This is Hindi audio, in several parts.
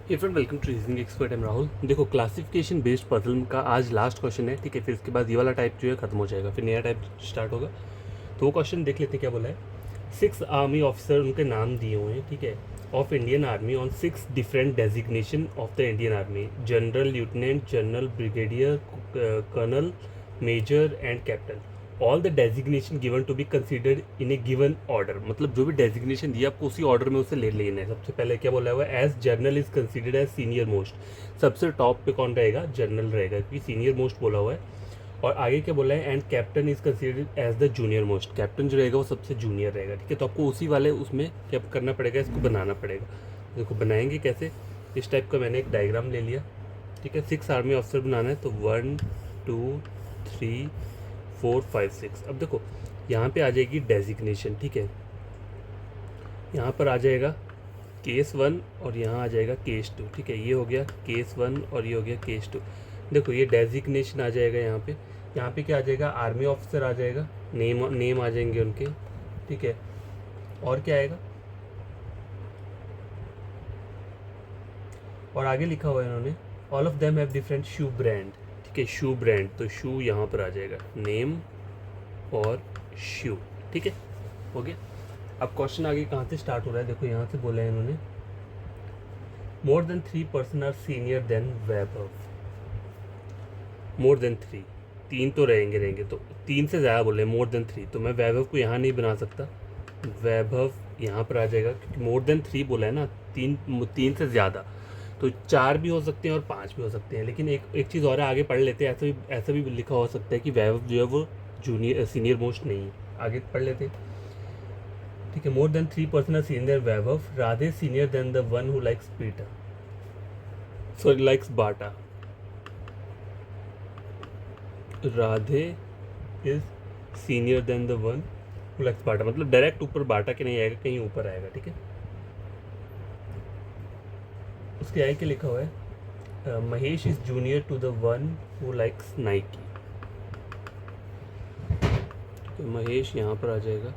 Hey friend, welcome to reasoning expert. Am Rahul. देखो, क्लासिफिकेशन बेस्ड पजल का आज लास्ट क्वेश्चन है, ठीक है। फिर इसके बाद ये वाला टाइप जो है खत्म हो जाएगा, फिर नया टाइप स्टार्ट होगा। तो वो क्वेश्चन देख लेते हैं क्या बोला है। 6 आर्मी ऑफिसर उनके नाम दिए हुए हैं, ठीक है, of Indian army on 6 different designation of the Indian army: general, lieutenant general, brigadier, colonel, major and captain. All the designation given to be considered in a given order. मतलब जो भी डेजिग्नेशन दिया आपको उसी ऑर्डर में उसे ले लेना है। सबसे पहले क्या बोला हुआ है, as general is considered as senior most. सबसे टॉप पे कौन रहेगा, जनरल रहेगा, क्योंकि सीनियर मोस्ट बोला हुआ है। और आगे क्या बोला है, and captain is considered as the junior most. Captain जो रहेगा वो सबसे जूनियर रहेगा, ठीक है। तो आपको उसी वाले उसमें क्या करना पड़ेगा, इसको बनाना पड़ेगा। देखो बनाएंगे कैसे, इस टाइप का मैंने एक डायग्राम ले लिया, ठीक है। 6 आर्मी ऑफिसर बनाना है, तो 1 2 3 4 5 6। अब देखो यहाँ पे आ जाएगी डेजिग्नेशन, ठीक है। यहाँ पर आ जाएगा केस 1 और यहाँ आ जाएगा केस 2, ठीक है। ये हो गया केस 1 और ये हो गया केस 2। देखो ये डेजिग्नेशन आ जाएगा यहाँ पे। यहाँ पे क्या आ जाएगा, आर्मी ऑफिसर आ जाएगा, नेम आ जाएंगे उनके, ठीक है। और क्या आएगा, और आगे लिखा हुआ है इन्होंने, all of them have different shoe brand, ठीक है। शू ब्रांड, तो शू यहाँ पर आ जाएगा, नेम और शू, ठीक है, हो गया। अब क्वेश्चन आगे कहाँ से स्टार्ट हो रहा है, देखो यहाँ से बोला है इन्होंने, more than 3 person are senior than Vaibhav. More than 3, 3 तो रहेंगे, तो 3 से ज़्यादा बोले, मोर देन 3, तो मैं वैभव को यहाँ नहीं बना सकता, वैभव यहाँ पर आ जाएगा, क्योंकि मोर देन 3 बोला है ना, 3 से ज़्यादा। तो 4 भी हो सकते हैं और 5 भी हो सकते हैं, लेकिन एक चीज़ और है, आगे पढ़ लेते हैं। ऐसा भी लिखा हो सकता है कि वैभव जो है वो जूनियर सीनियर मोस्ट नहीं है। आगे पढ़ लेते हैं, ठीक है। More than 3 person are senior Vaibhav, Radhe senior than the one who likes Peta, sorry likes Bata. Radhe is senior than the one who likes Bata, मतलब डायरेक्ट ऊपर बाटा के नहीं आएगा, कहीं ऊपर आएगा, ठीक है। उसके आगे क्या लिखा हुआ है, Mahesh is junior to the one who likes Nike, तो महेश यहाँ पर आ जाएगा।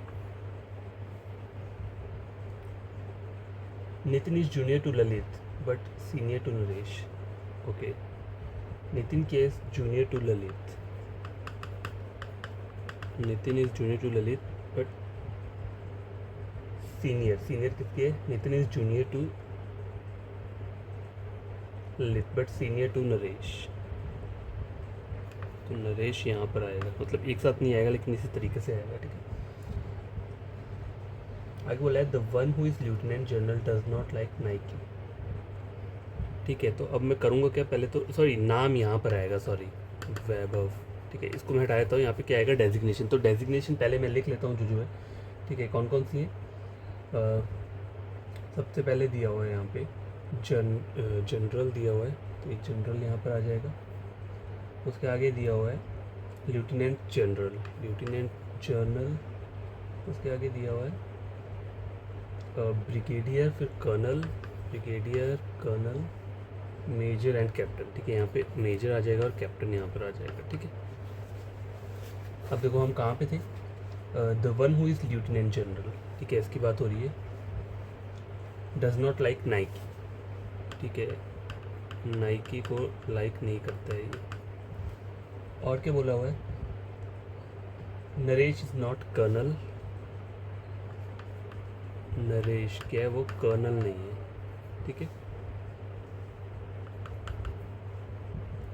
Nitin is junior to Lalit but senior to Naresh, okay. Nitin के is junior to Lalit, Nitin is junior to Lalit but senior किसके है, Nitin is junior to Lalit but senior to Naresh, तो नरेश यहाँ पर आएगा। मतलब एक साथ नहीं आएगा, लेकिन इसी तरीके से आएगा, ठीक है। आगे बोला है, the one who is lieutenant general does not like Nike, ठीक है। तो अब मैं करूँगा क्या, पहले तो सॉरी नाम यहाँ पर आएगा, सॉरी वैभव, ठीक है। इसको मैं हटा देता हूँ, यहाँ पे क्या आएगा, डेजिग्नेशन। तो डेजिग्नेशन पहले मैं लिख लेता हूँ जो है, ठीक है। कौन कौन सी है, सबसे पहले दिया हुआ है यहाँ पे जनरल दिया हुआ है, तो एक जनरल यहाँ पर आ जाएगा। उसके आगे दिया हुआ है लेफ्टिनेंट जनरल, उसके आगे दिया हुआ है ब्रिगेडियर, फिर कर्नल, मेजर एंड कैप्टन, ठीक है। यहाँ पे मेजर आ जाएगा और कैप्टन यहाँ पर आ जाएगा, ठीक है। अब देखो हम कहाँ पे थे, the one who is lieutenant general, ठीक है, इसकी बात हो रही है। डज नॉट लाइक नाइकी, ठीक है, नाइकी को लाइक नहीं करता है ये। और क्या बोला हुआ है, Naresh is not colonel, Naresh क्या है, वो कर्नल नहीं है, ठीक है।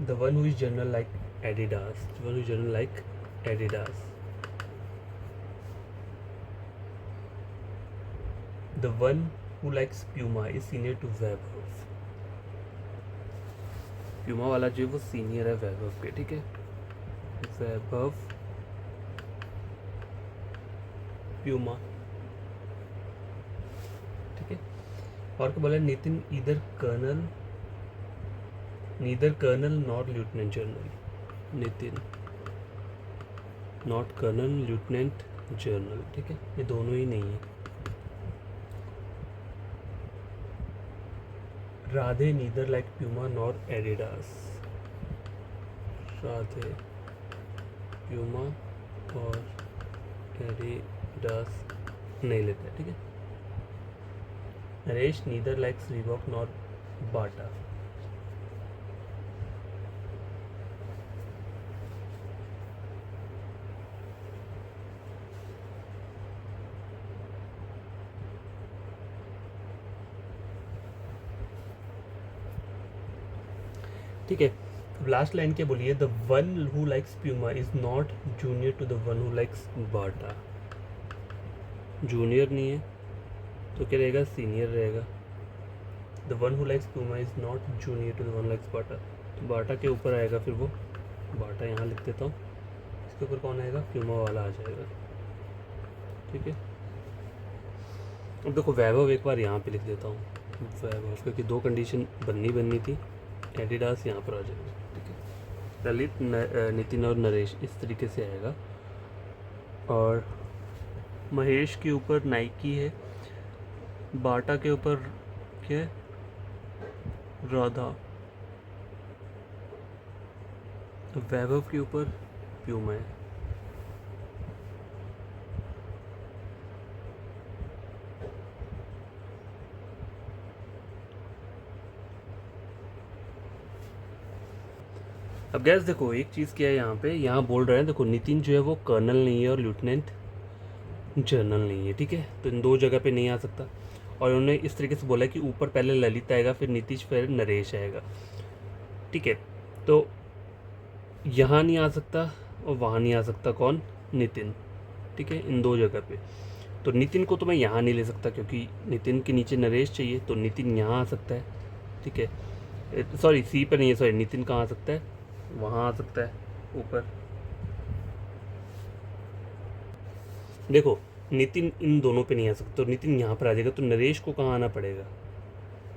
The one who is general like Adidas, the one who is general like Adidas, the one who likes Puma is senior to Vaibhav, Puma वाला जो है वो सीनियर है वैभव के, ठीक है। वैभव प्यूमा, ठीक है। और क्या बोला है, Nitin neither colonel not lieutenant general, Nitin not colonel lieutenant general, ठीक है। ये दोनों ही नहीं है। Radhe neither like Puma nor Adidas, Radhe Puma और एडिडास नहीं लेता है, ठीक है। Naresh neither likes Reebok not Bata. ठीक है, लास्ट लाइन क्या बोली है, the one who likes Puma is not junior to the one who likes Bata. Junior नहीं है तो क्या रहेगा, सीनियर रहेगा। The one who likes Puma is not junior to the one likes Bata, तो बाटा के ऊपर आएगा फिर वो, बाटा यहाँ लिख देता हूँ, इसके ऊपर कौन आएगा, प्यूमा वाला आ जाएगा। ठीक है, अब देखो वैभव एक बार यहाँ पे लिख देता हूँ, वैभव, क्योंकि दो कंडीशन बननी थी। एडिडास यहाँ पर आ जाएगा। ठीक है, ललित, नितिन और नरेश इस तरीके से आएगा। और महेश के ऊपर नाइकी है, बाटा के ऊपर क्या है, राधा, वैभव के ऊपर प्यूमा है। अब गैस देखो एक चीज़ क्या है, यहाँ बोल रहे हैं, देखो नितिन जो है वो कर्नल नहीं है और लेफ्टिनेंट जनरल नहीं है। ठीक है, तो इन दो जगह पे नहीं आ सकता। और उन्होंने इस तरीके से बोला है कि ऊपर पहले ललित आएगा, फिर नीतीश, फिर नरेश आएगा। ठीक है, तो यहाँ नहीं आ सकता और वहाँ नहीं आ सकता, कौन, नितिन। ठीक है, इन दो जगह पे। तो नितिन को तो मैं यहाँ नहीं ले सकता क्योंकि नितिन के नीचे नरेश चाहिए, तो नितिन यहाँ आ सकता है। ठीक है, सॉरी सी पर नहीं है, सॉरी नितिन कहाँ आ सकता है, वहाँ आ सकता है ऊपर। देखो नितिन इन दोनों पे नहीं आ सकता, तो नितिन यहाँ पर आ जाएगा, तो नरेश को कहाँ आना पड़ेगा।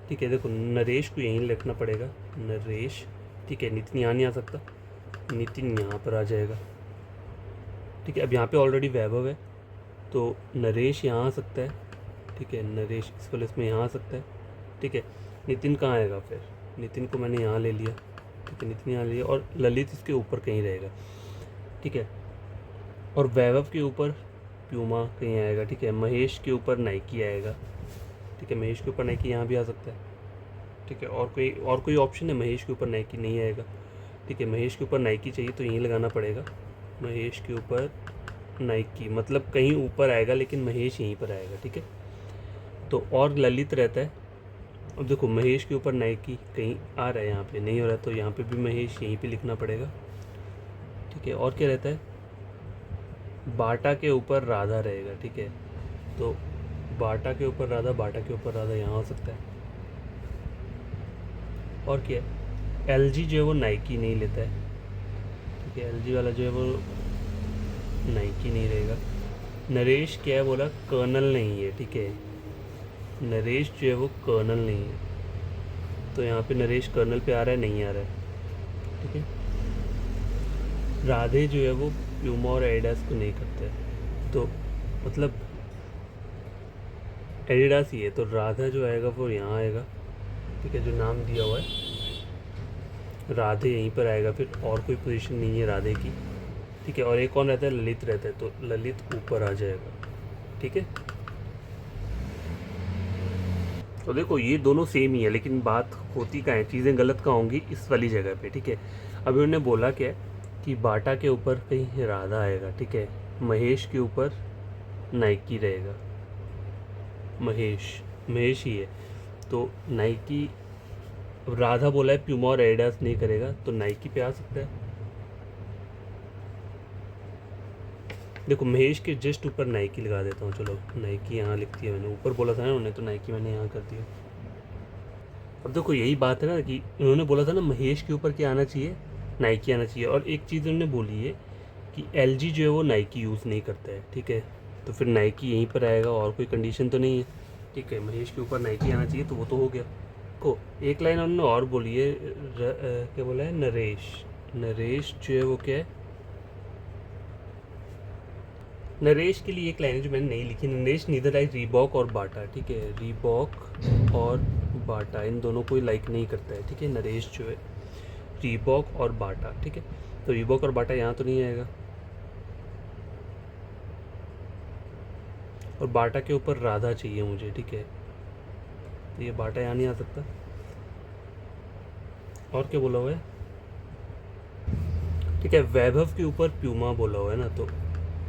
ठीक है, देखो नरेश को यहीं लिखना पड़ेगा, नरेश। ठीक है, नितिन यहाँ नहीं आ सकता, नितिन यहाँ पर आ जाएगा। ठीक है, अब यहाँ पे ऑलरेडी वैभव है, तो नरेश यहाँ आ सकता है। ठीक है, नरेश इस प्लेस में यहाँ आ सकता है। ठीक है, नितिन कहाँ आएगा फिर, नितिन को मैंने यहाँ ले लिया। ठीक है, नितिन यहाँ ले लिया, और ललित इसके ऊपर कहीं रहेगा। ठीक है, और वैभव के ऊपर प्यूमा कहीं आएगा। ठीक है, महेश के ऊपर नाइकी आएगा। ठीक है, महेश के ऊपर नाइकी यहाँ भी आ सकता है। ठीक है, और कोई ऑप्शन है, महेश के ऊपर नाइकी नहीं आएगा। ठीक है, महेश के ऊपर नाइकी चाहिए तो यहीं लगाना पड़ेगा, महेश के ऊपर नाइकी, मतलब कहीं ऊपर आएगा लेकिन महेश यहीं पर आएगा। ठीक है, तो और ललित रहता है। अब देखो महेश के ऊपर नाइकी कहीं आ रहा है, यहाँ पे नहीं हो रहा, तो यहाँ पे भी महेश यहीं पे लिखना पड़ेगा। ठीक है, और क्या रहता है, बाटा के ऊपर राधा रहेगा। ठीक है, तो बाटा के ऊपर राधा, बाटा के ऊपर राधा यहाँ हो सकता है। और क्या है, एलजी जो है वो नाइकी नहीं लेता है। ठीक है, एलजी वाला जो है वो नाइकी नहीं रहेगा। नरेश क्या है बोला, कर्नल नहीं है। ठीक है, नरेश जो है वो कर्नल नहीं है, तो यहाँ पे नरेश कर्नल पे आ रहा है, नहीं आ रहा है। ठीक है, राधे जो है वो प्यूमा और एडिडास को नहीं करता है, तो मतलब एडिडास ही है, तो राधा जो आएगा वो यहाँ आएगा। ठीक है, जो नाम दिया हुआ है राधे यहीं पर आएगा, फिर और कोई पोजीशन नहीं है राधे की। ठीक है, और एक कौन रहता है, ललित रहता है, तो ललित ऊपर आ जाएगा। ठीक है, तो देखो ये दोनों सेम ही है, लेकिन बात होती कहाँ है, चीज़ें गलत कहाँ होंगी, इस वाली जगह पे। ठीक है, अभी उन्होंने बोला क्या है कि बाटा के ऊपर कहीं राधा आएगा। ठीक है, महेश के ऊपर नाइकी रहेगा, महेश ही है, तो नाइकी, राधा बोला है प्यूमा और एडिडास नहीं करेगा, तो नाइकी पे आ सकता है। देखो महेश के जस्ट ऊपर नाइकी लगा देता हूँ, चलो नाइकी यहाँ लिख दिया मैंने, ऊपर बोला था ना उन्होंने, तो नाइकी मैंने यहाँ कर दिया। अब देखो यही बात है ना कि उन्होंने बोला था ना महेश के ऊपर क्या आना चाहिए, नाइकी आना चाहिए। और एक चीज़ उन्होंने बोली है कि एलजी जो है वो नाइकी यूज़ नहीं करता है। ठीक है, तो फिर नाइकी यहीं पर आएगा, और कोई कंडीशन तो नहीं है। ठीक है, महेश के ऊपर नाइकी आना चाहिए, तो वो तो हो गया। को एक लाइन उन्होंने और बोली है, क्या बोला है, नरेश जो है वो क्या है, नरेश के लिए एक लाइन जो मैंने नहीं लिखी, नरेश नीदर लाइक रीबॉक और बाटा। ठीक है, रीबॉक और बाटा इन दोनों को लाइक नहीं करता है। ठीक है, नरेश जो है रीबॉक और बाटा। ठीक है, तो रीबॉक और बाटा यहाँ तो नहीं आएगा, और बाटा के ऊपर राधा चाहिए मुझे। ठीक है, तो ये बाटा यहाँ नहीं आ सकता, और क्या बोला हुआ है, ठीक है। वैभव के ऊपर प्यूमा बोला हुआ है ना, तो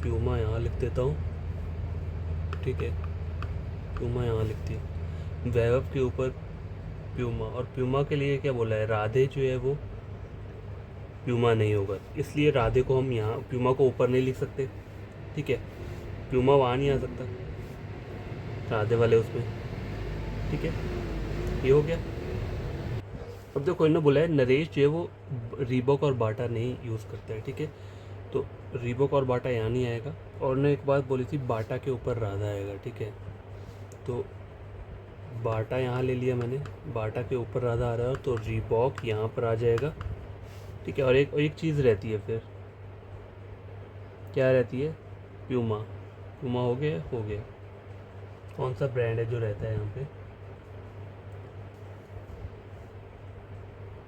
प्यूमा यहाँ लिख देता हूँ, ठीक है। प्यूमा यहाँ लिखती है, वैभव के ऊपर प्यूमा, और प्यूमा के लिए क्या बोला है, राधे जो है वो प्यूमा नहीं होगा, इसलिए राधे को हम यहाँ प्यूमा को ऊपर नहीं लिख सकते, ठीक है। प्यूमा वहाँ नहीं आ सकता राधे वाले उसमें, ठीक है। ये हो गया। अब देखो इन्होंने बोला है नरेश जो है वो रीबॉक और बाटा नहीं यूज़ करता है, ठीक है। तो रीबॉक और बाटा यहाँ नहीं आएगा, और ने एक बात बोली थी बाटा के ऊपर राधा आएगा, ठीक है। तो बाटा यहाँ ले लिया मैंने, बाटा के ऊपर राधा आ रहा है, तो रीबॉक यहाँ पर आ जाएगा, ठीक है। और एक चीज़ रहती है फिर, क्या रहती है, प्यूमा। प्यूमा हो गया। कौन सा ब्रांड है जो रहता है यहाँ पे,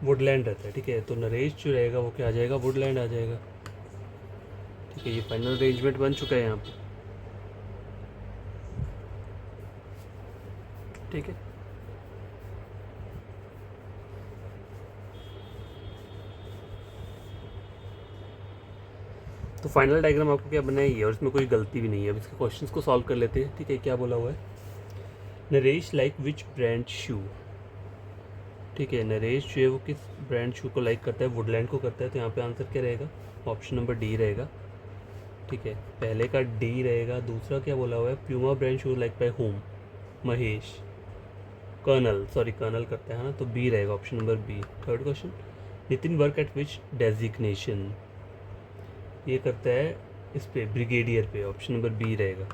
वुडलैंड रहता है, ठीक है। तो नरेश जो रहेगा वो क्या आ जाएगा, वुडलैंड आ जाएगा, ठीक है। ये फाइनल अरेंजमेंट बन चुका है यहाँ पे, ठीक है। तो फाइनल डायग्राम आपको क्या बनाई है, और इसमें कोई गलती भी नहीं है। अब इसके क्वेश्चंस को सॉल्व कर लेते हैं, ठीक है। क्या बोला हुआ है, नरेश लाइक विच ब्रांड शू, ठीक है। नरेश जो है वो किस ब्रांड शू को लाइक करता है, वुडलैंड को करता है, तो यहाँ पे आंसर क्या रहेगा, ऑप्शन नंबर डी रहेगा, ठीक है। पहले का डी रहेगा। दूसरा क्या बोला हुआ है, Puma brand shoe like by whom, Mahesh. Colonel करता है ना, तो बी रहेगा, option number B. Third question, Nitin work at which designation, ये करता है इस पे ब्रिगेडियर पे, ऑप्शन नंबर बी रहेगा।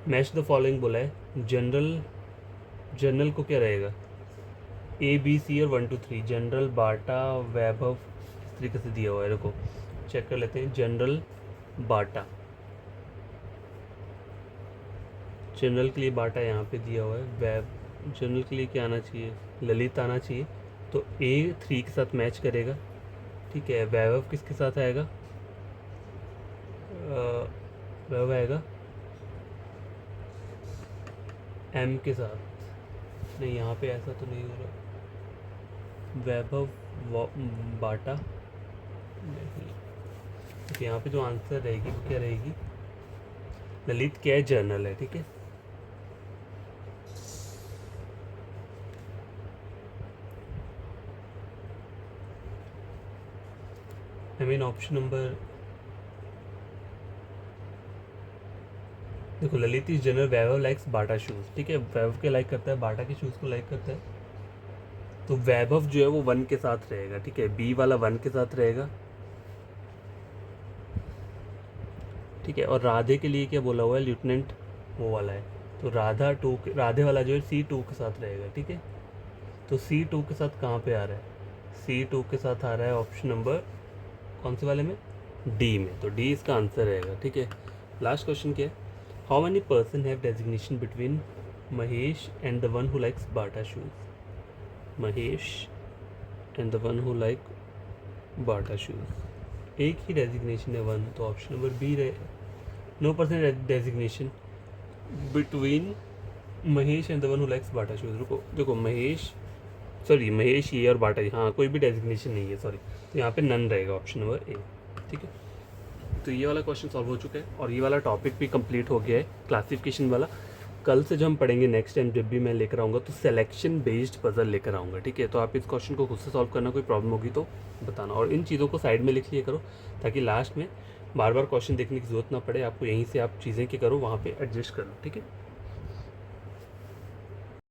मैच द फॉलोइंग बोला है, जनरल को क्या रहेगा, ए बी सी और 1 2 3। जनरल बाटा वैभव किस तरीके से दिया हुआ है, देखो चेक कर लेते हैं। जनरल बाटा, जनरल के लिए बाटा यहाँ पे दिया हुआ है, जनरल के लिए क्या आना चाहिए, ललित आना चाहिए, तो ए 3 के साथ मैच करेगा, ठीक है। वैभव किसके साथ आएगा, वैभव आएगा एम के साथ, नहीं यहाँ पे ऐसा तो नहीं हो रहा, वैभव बाटा नहीं। तो यहाँ पे जो आंसर रहेगी वो क्या रहेगी, ललित क्या है, जर्नल है, ठीक है। आई मीन ऑप्शन नंबर, देखो Lalit is general, Vaibhav likes Bata shoes, ठीक है। वैभव के लाइक करता है, बाटा के शूज़ को लाइक करता है, तो वैभव जो है वो 1 के साथ रहेगा, ठीक है। बी वाला 1 के साथ रहेगा, ठीक है। और राधे के लिए क्या बोला हुआ है, लेफ्टिनेंट वो वाला है, तो राधे वाला जो है C2 के साथ रहेगा, ठीक है। तो C2 के साथ कहाँ पे आ रहा है, C2 के साथ आ रहा है ऑप्शन नंबर कौन से वाले में, डी में, तो डी इसका आंसर रहेगा, ठीक है। लास्ट क्वेश्चन क्या है, how many person have designation between Mahesh and the one who likes Bata shoes, Mahesh and the one who like Bata shoes, एक ही डेजिग्नेशन है 1, तो ऑप्शन नंबर बी रहे। No person designation between Mahesh and the one who likes Bata shoes, रुको देखो महेश ये और बाटा, हाँ कोई भी डेजिग्नेशन नहीं है, सॉरी, तो यहाँ पे नन रहेगा, ऑप्शन नंबर ए, ठीक है। तो ये वाला क्वेश्चन सॉल्व हो चुका है, और ये वाला टॉपिक भी कंप्लीट हो गया है, क्लासिफिकेशन वाला। कल से जो हम पढ़ेंगे नेक्स्ट टाइम जब भी मैं लेकर आऊँगा, तो सिलेक्शन बेस्ड पजल लेकर आऊँगा, ठीक है। तो आप इस क्वेश्चन को खुद से सॉल्व करना, कोई प्रॉब्लम होगी तो बताना, और इन चीज़ों को साइड में लिख लिया करो, ताकि लास्ट में बार बार क्वेश्चन देखने की जरूरत ना पड़े आपको, यहीं से आप चीज़ें क्या करो वहाँ पे एडजस्ट करो, ठीक है।